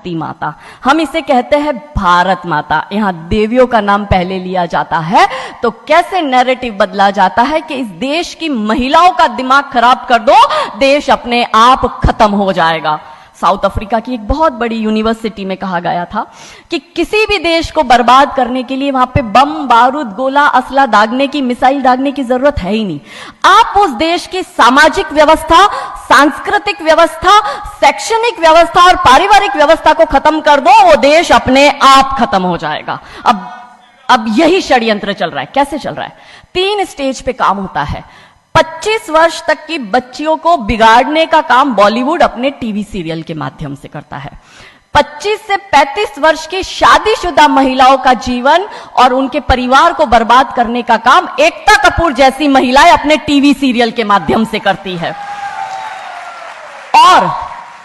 धरती माता, हम इसे कहते हैं भारत माता। यहां देवियों का नाम पहले लिया जाता है, तो कैसे नैरेटिव बदला जाता है कि इस देश की महिलाओं का दिमाग खराब कर दो, देश अपने आप खत्म हो जाएगा। साउथ अफ्रीका की एक बहुत बड़ी यूनिवर्सिटी में कहा गया था कि किसी भी देश को बर्बाद करने के लिए वहां पे बम, बारूद, गोला, असला दागने की, मिसाइल दागने की जरूरत है ही नहीं। आप उस देश की सामाजिक व्यवस्था, सांस्कृतिक व्यवस्था, शैक्षणिक व्यवस्था और पारिवारिक व्यवस्था को खत्म कर दो, वो देश अपने आप खत्म हो जाएगा। अब यही षड्यंत्र चल रहा है। कैसे चल रहा है? 3 स्टेज पे काम होता है। 25 वर्ष तक की बच्चियों को बिगाड़ने का काम बॉलीवुड अपने टीवी सीरियल के माध्यम से करता है। 25 से 35 वर्ष की शादीशुदा महिलाओं का जीवन और उनके परिवार को बर्बाद करने का काम एकता कपूर जैसी महिलाएं अपने टीवी सीरियल के माध्यम से करती है। और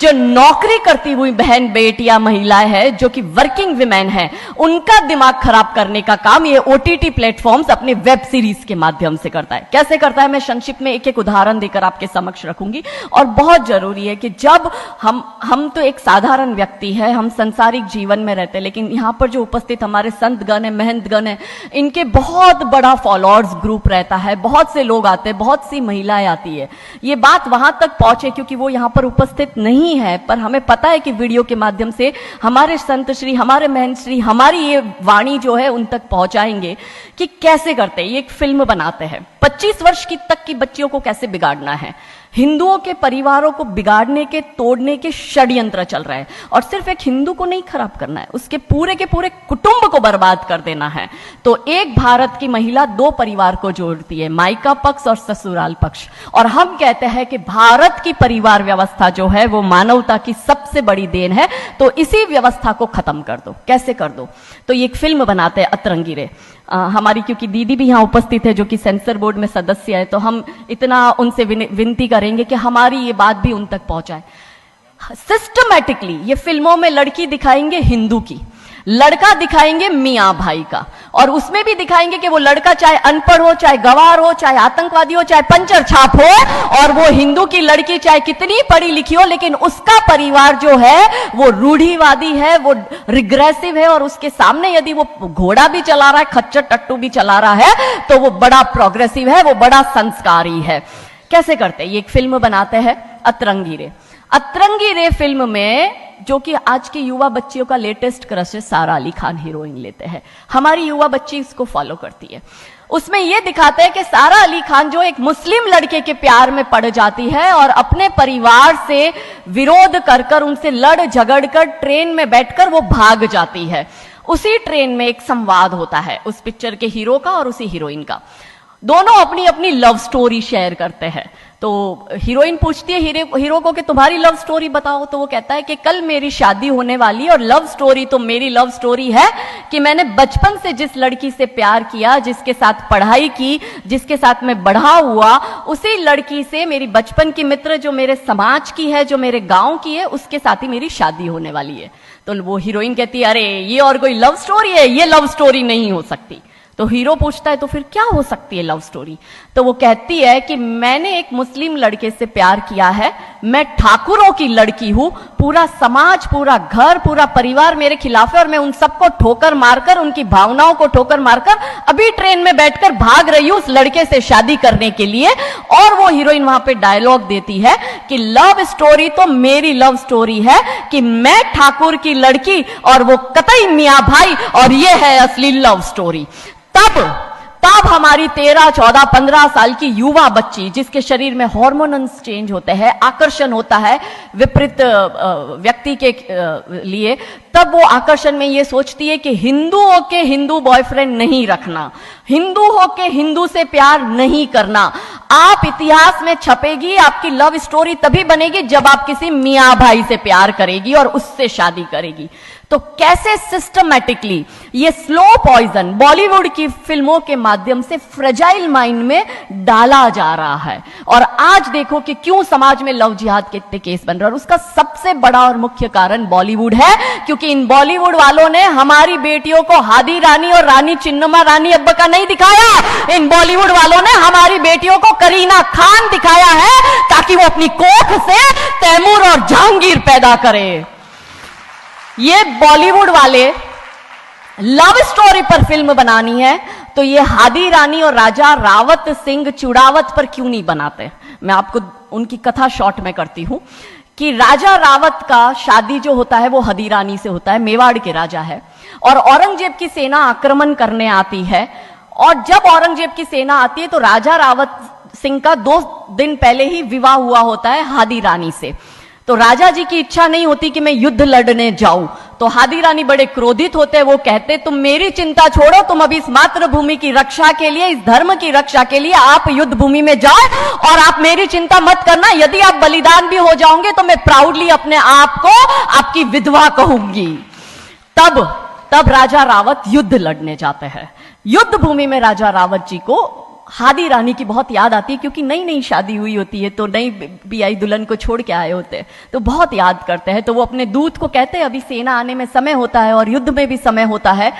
जो नौकरी करती हुई बहन बेटियां महिलाएं हैं, जो कि वर्किंग विमेन हैं, उनका दिमाग खराब करने का काम ये ओटीटी प्लेटफॉर्म्स अपने वेब सीरीज के माध्यम से करता है। कैसे करता है, मैं संक्षिप्त में एक एक उदाहरण देकर आपके समक्ष रखूंगी। और बहुत जरूरी है कि जब हम तो एक साधारण व्यक्ति है, हम संसारिक जीवन में रहते हैं, लेकिन यहां पर जो उपस्थित हमारे संतगण है, महंतगण है, इनके बहुत बड़ा फॉलोअर्स ग्रुप रहता है, बहुत से लोग आते हैं, बहुत सी महिलाएं आती है। ये बात वहां तक पहुंचे क्योंकि वो यहां पर उपस्थित नहीं है, पर हमें पता है कि वीडियो के माध्यम से हमारे संत श्री, हमारे महंत श्री हमारी ये वाणी जो है उन तक पहुंचाएंगे कि कैसे करते हैं। ये एक फिल्म बनाते हैं, 25 वर्ष की तक की बच्चियों को कैसे बिगाड़ना है। हिंदुओं के परिवारों को बिगाड़ने के, तोड़ने के षड्यंत्र चल रहे हैं। और सिर्फ एक हिंदू को नहीं खराब करना है, उसके पूरे के पूरे कुटुंब को बर्बाद कर देना है। तो एक भारत की महिला 2 परिवार को जोड़ती है, मायका पक्ष और ससुराल पक्ष। और हम कहते हैं कि भारत की परिवार व्यवस्था जो है वो मानवता की सबसे बड़ी देन है। तो इसी व्यवस्था को खत्म कर दो। कैसे कर दो? तो ये एक फिल्म बनाते हैं, अतरंगी रे। हमारी क्योंकि दीदी भी यहाँ उपस्थित है जो कि सेंसर बोर्ड में सदस्य है, तो हम इतना उनसे विनती करेंगे कि हमारी ये बात भी उन तक पहुंचाए। सिस्टमैटिकली ये फिल्मों में लड़की दिखाएंगे हिंदू की, लड़का दिखाएंगे मियां भाई का, और उसमें भी दिखाएंगे कि वो लड़का चाहे अनपढ़ हो, चाहे गवार हो, चाहे आतंकवादी हो, चाहे पंचर छाप हो, और वो हिंदू की लड़की चाहे कितनी पढ़ी लिखी हो, लेकिन उसका परिवार जो है वो रूढ़िवादी है, वो रिग्रेसिव है, और उसके सामने यदि वो घोड़ा भी चला रहा है, खच्चर टट्टू भी चला रहा है, तो वो बड़ा प्रोग्रेसिव है, वो बड़ा संस्कारी है। कैसे करते हैं? ये एक फिल्म बनाते हैं, अतरंगी रे। अतरंगी रे फिल्म में जो कि आज की युवा बच्चियों का लेटेस्ट क्रश है, सारा अली खान हीरोइन लेते हैं। हमारी युवा बच्ची इसको फॉलो करती है। उसमें यह दिखाते हैं कि सारा अली खान जो एक मुस्लिम लड़के के प्यार में पड़ जाती है और अपने परिवार से विरोध कर उनसे लड़ झगड़ कर ट्रेन में बैठकर वो भाग जाती है। उसी ट्रेन में एक संवाद होता है उस पिक्चर के हीरो का और उसी हीरोइन का। दोनों अपनी अपनी लव स्टोरी शेयर करते हैं। तो हीरोइन पूछती है हीरो को कि तुम्हारी लव स्टोरी बताओ, तो वो कहता है कि कल मेरी शादी होने वाली और लव स्टोरी तो मेरी लव स्टोरी है कि मैंने बचपन से जिस लड़की से प्यार किया, जिसके साथ पढ़ाई की, जिसके साथ मैं बढ़ा हुआ, उसी लड़की से मेरी बचपन की मित्र जो मेरे समाज की है, जो मेरे गांव की है, उसके साथ ही मेरी शादी होने वाली है। तो वो हीरोइन कहती है अरे ये और कोई लव स्टोरी है, ये लव स्टोरी नहीं हो सकती। तो हीरो पूछता है तो फिर क्या हो सकती है लव स्टोरी? तो वो कहती है कि मैंने एक मुस्लिम लड़के से प्यार किया है, मैं ठाकुरों की लड़की हूं, पूरा समाज, पूरा घर, पूरा परिवार मेरे खिलाफ है और मैं उन सबको ठोकर मारकर, उनकी भावनाओं को ठोकर मारकर अभी ट्रेन में बैठकर भाग रही हूं उस लड़के से शादी करने के लिए। और वो हीरोइन वहां पे डायलॉग देती है कि लव स्टोरी तो मेरी लव स्टोरी है कि मैं ठाकुर की लड़की और वो कतई मियां भाई, और ये है असली लव स्टोरी। तब हमारी 13, 14, 15 साल की युवा बच्ची जिसके शरीर में हार्मोन्स चेंज होते हैं, आकर्षण होता है विपरीत व्यक्ति के लिए, तब वो आकर्षण में ये सोचती है कि हिंदू होके हिंदू बॉयफ्रेंड नहीं रखना, हिंदू होके हिंदू से प्यार नहीं करना। आप इतिहास में छपेगी, आपकी लव स्टोरी तभी बनेगी जब आप किसी मियां भाई से प्यार करेगी और उससे शादी करेगी। तो कैसे सिस्टमैटिकली ये स्लो पॉइजन बॉलीवुड की फिल्मों के माध्यम से फ्रेजाइल माइंड में डाला जा रहा है। और आज देखो कि क्यों समाज में लव जिहाद के केस बन रहा है, और उसका सबसे बड़ा और मुख्य कारण बॉलीवुड है, क्योंकि इन बॉलीवुड वालों ने हमारी बेटियों को हादी रानी और रानी चिन्नमा रानी अब्बा का नहीं दिखाया। इन बॉलीवुड वालों ने हमारी बेटियों को करीना खान दिखाया है ताकि वो अपनी कोख से तैमूर और जहांगीर पैदा करे। ये बॉलीवुड वाले लव स्टोरी पर फिल्म बनानी है तो ये हादी रानी और राजा रावत सिंह चुड़ावत पर क्यों नहीं बनाते? मैं आपको उनकी कथा शॉर्ट में करती हूं कि राजा रावत का शादी जो होता है वो हदी रानी से होता है, मेवाड़ के राजा है, और औरंगजेब की सेना आक्रमण करने आती है। और जब औरंगजेब की सेना आती है तो राजा रावत सिंह का 2 दिन पहले ही विवाह हुआ होता है हादी रानी से। तो राजा जी की इच्छा नहीं होती कि मैं युद्ध लड़ने जाऊं, तो हादी रानी बड़े क्रोधित होते हैं। वो कहते तुम मेरी चिंता छोड़ो, तुम अभी इस मातृभूमि की रक्षा के लिए, इस धर्म की रक्षा के लिए आप युद्ध भूमि में जाओ और आप मेरी चिंता मत करना। यदि आप बलिदान भी हो जाओगे तो मैं प्राउडली अपने आप को आपकी विधवा कहूंगी। तब राजा रावत युद्ध लड़ने जाते हैं। युद्ध भूमि में राजा रावत जी को हादी रानी की बहुत याद आती है, क्योंकि नई नई शादी हुई होती है तो नई बियाई दुल्हन को छोड़ के आए होते हैं, तो बहुत याद करते हैं। तो वो अपने दूत को कहते हैं, अभी सेना आने में समय होता है और युद्ध में भी समय होता है,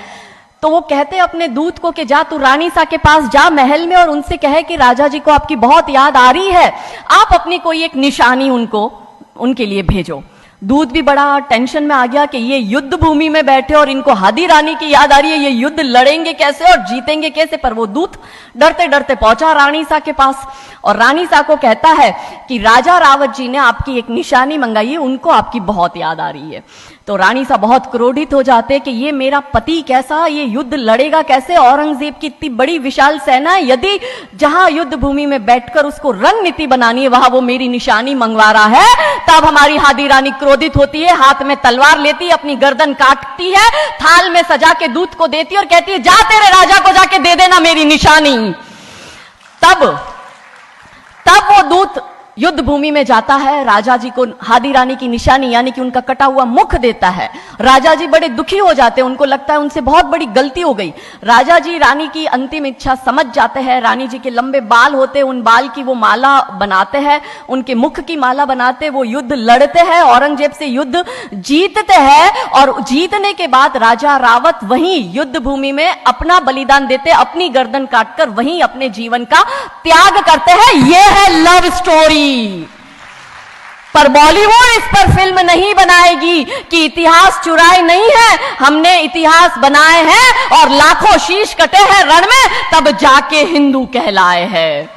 तो वो कहते हैं अपने दूत को कि जा तू रानी सा के पास जा महल में और उनसे कहे कि राजा जी को आपकी बहुत याद आ रही है, आप अपनी कोई एक निशानी उनके लिए भेजो। दूत भी बड़ा टेंशन में आ गया कि ये युद्ध भूमि में बैठे और इनको हादी रानी की याद आ रही है, ये युद्ध लड़ेंगे कैसे और जीतेंगे कैसे। पर वो दूत डरते डरते पहुंचा रानी सा के पास और रानी सा को कहता है कि राजा रावत जी ने आपकी एक निशानी मंगाई है, उनको आपकी बहुत याद आ रही है। तो रानी सा बहुत क्रोधित हो जाते हैं कि ये मेरा पति कैसा, ये युद्ध लड़ेगा कैसे, औरंगजेब की इतनी बड़ी विशाल सेना है, यदि जहां युद्ध भूमि में बैठकर उसको रणनीति बनानी है वहां वो मेरी निशानी मंगवा रहा है। तब हमारी हादी रानी क्रोधित होती है, हाथ में तलवार लेती है, अपनी गर्दन काटती है, थाल में सजा के दूत को देती है और कहती है जा तेरे राजा को जाके दे देना मेरी निशानी। तब वो दूत युद्ध भूमि में जाता है, राजा जी को हादी रानी की निशानी यानी कि उनका कटा हुआ मुख देता है। राजा जी बड़े दुखी हो जाते हैं, उनको लगता है उनसे बहुत बड़ी गलती हो गई। राजा जी रानी की अंतिम इच्छा समझ जाते हैं। रानी जी के लंबे बाल होते हैं, उन बाल की वो माला बनाते हैं, उनके मुख की माला बनाते हैं, वो युद्ध लड़ते हैं, औरंगजेब से युद्ध जीतते हैं। और जीतने के बाद राजा रावत वहीं युद्ध भूमि में अपना बलिदान देते, अपनी गर्दन काटकर वहीं अपने जीवन का त्याग करते हैं। यह है लव स्टोरी। पर बॉलीवुड इस पर फिल्म नहीं बनाएगी कि इतिहास चुराए नहीं है, हमने इतिहास बनाए हैं और लाखों शीश कटे हैं रण में, तब जाके हिंदू कहलाए हैं।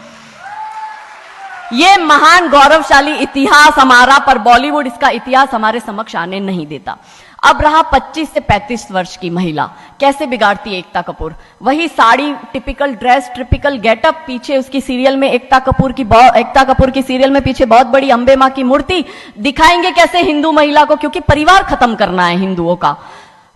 ये महान गौरवशाली इतिहास हमारा, पर बॉलीवुड इसका इतिहास हमारे समक्ष आने नहीं देता। अब रहा 25 से 35 वर्ष की महिला, कैसे बिगाड़ती है एकता कपूर। वही sari, typical dress, typical getup, पीछे उसकी सीरियल में एकता कपूर की सीरियल में पीछे बहुत बड़ी अंबे मां की मूर्ति। दिखाएंगे कैसे हिंदू महिला को, क्योंकि परिवार खत्म करना है हिंदुओं का।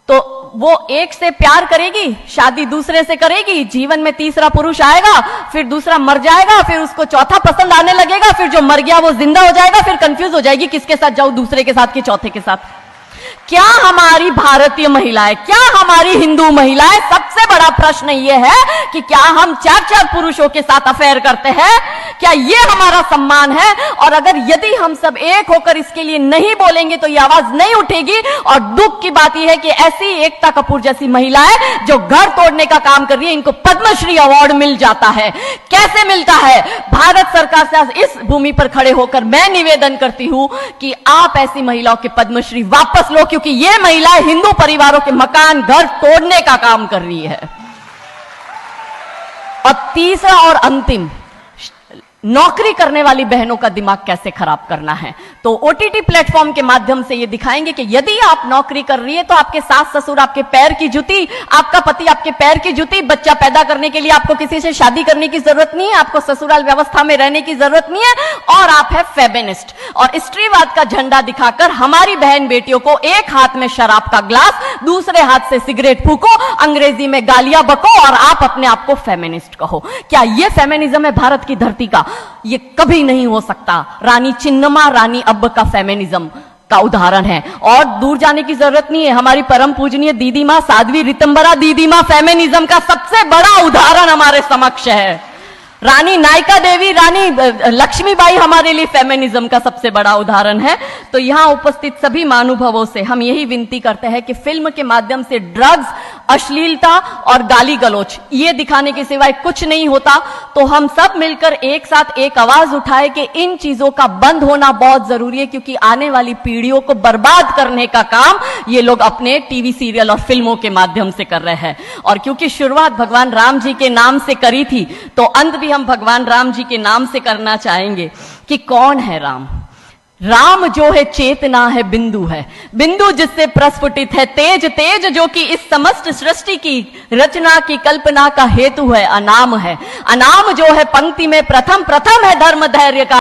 तो वो एक से प्यार करेगी, शादी दूसरे से करेगी, जीवन में तीसरा पुरुष आएगा, फिर दूसरा मर जाएगा, फिर उसको चौथा पसंद आने लगेगा, फिर जो मर गया वो जिंदा हो जाएगा, फिर कंफ्यूज हो जाएगी किसके साथ जाऊं, दूसरे के साथ कि चौथे के साथ। क्या हमारी भारतीय महिलाएं, क्या हमारी हिंदू महिलाएं, सबसे बड़ा प्रश्न यह है कि क्या हम 4-4 पुरुषों के साथ अफेयर करते हैं? क्या ये हमारा सम्मान है? और अगर यदि हम सब एक होकर इसके लिए नहीं बोलेंगे तो ये आवाज नहीं उठेगी। और दुख की बात यह है कि ऐसी एकता कपूर जैसी महिलाएं जो घर तोड़ने का काम कर रही है, इनको पद्मश्री अवार्ड मिल जाता है। कैसे मिलता है? भारत सरकार से इस भूमि पर खड़े होकर मैं निवेदन करती हूं कि आप ऐसी महिलाओं के पद्मश्री वापस लो, क्योंकि ये महिलाएं हिंदू परिवारों के मकान, घर तोड़ने का काम कर रही है। और तीसरा और अंतिम, नौकरी करने वाली बहनों का दिमाग कैसे खराब करना है। तो ओटीटी प्लेटफॉर्म के माध्यम से ये दिखाएंगे कि यदि आप नौकरी कर रही है तो आपके सास ससुर आपके पैर की जूती, आपका पति आपके पैर की जूती। बच्चा पैदा करने के लिए आपको किसी से शादी करने की जरूरत नहीं है, आपको ससुराल व्यवस्था में रहने की जरूरत नहीं है, और आप है फेमिनिस्ट। और स्त्रीवाद का झंडा दिखाकर हमारी बहन बेटियों को एक हाथ में शराब का ग्लास, दूसरे हाथ से सिगरेट फूको, अंग्रेजी में गालियां बको और आप अपने आप को फेमिनिस्ट कहो। क्या यह फेमिनिज्म है भारत की धरती का? ये कभी नहीं हो सकता। रानी चिन्नमा, रानी अब्ब का फेमिनिज्म का उदाहरण है। और दूर जाने की जरूरत नहीं है, हमारी परम पूजनीय दीदी मां साध्वी रितंबरा दीदी मां फेमिनिज्म का सबसे बड़ा उदाहरण हमारे समक्ष है। रानी नायका देवी, रानी लक्ष्मीबाई हमारे लिए फेमिनिज्म का सबसे बड़ा उदाहरण है। तो यहां उपस्थित सभी महानुभावों से हम यही विनती करते हैं कि फिल्म के माध्यम से ड्रग्स अश्लीलता और गाली गलौच, ये दिखाने के सिवाय कुछ नहीं होता। तो हम सब मिलकर एक साथ एक आवाज उठाए कि इन चीजों का बंद होना बहुत जरूरी है, क्योंकि आने वाली पीढ़ियों को बर्बाद करने का काम ये लोग अपने टीवी सीरियल और फिल्मों के माध्यम से कर रहे हैं। और क्योंकि शुरुआत भगवान राम जी के नाम से करी थी, तो अंत भी हम भगवान राम जी के नाम से करना चाहेंगे कि कौन है राम। राम जो है चेतना है, बिंदु है, बिंदु जिससे प्रस्फुटित है तेज, तेज जो कि इस समस्त सृष्टि की रचना की कल्पना का हेतु है, अनाम है, अनाम जो है पंक्ति में प्रथम, प्रथम है धर्म धैर्य का